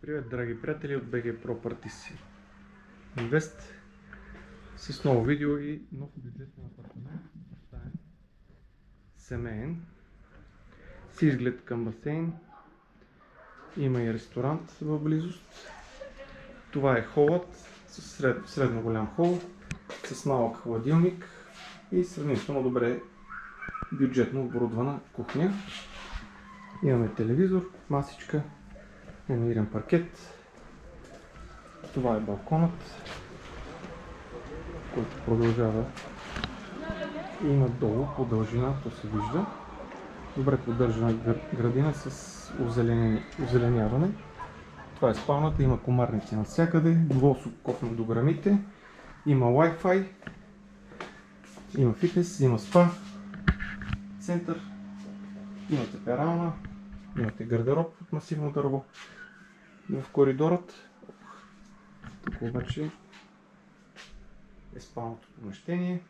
Привет, драги приятели от BG Properties Invest с ново видео и нов бюджетен апартамент, поставен семейен, с изглед към басейн, има и ресторант в близост. Това е холът, средно голям хол, с малък хладилник и сравнително добре бюджетно оборудвана кухня. Имаме телевизор, масичка, ламиниран паркет. Това е балконът, който продължава и надолу по дължината се вижда. Добре поддържана градина с озеленяване. Това е спалната, има комарници навсякъде, двуособкопно до грамите, има Wi-Fi, има фитнес, има спа, център, имате перална, имате гардероб от масивно дърво. В коридорът, тук обаче е спалното помещение.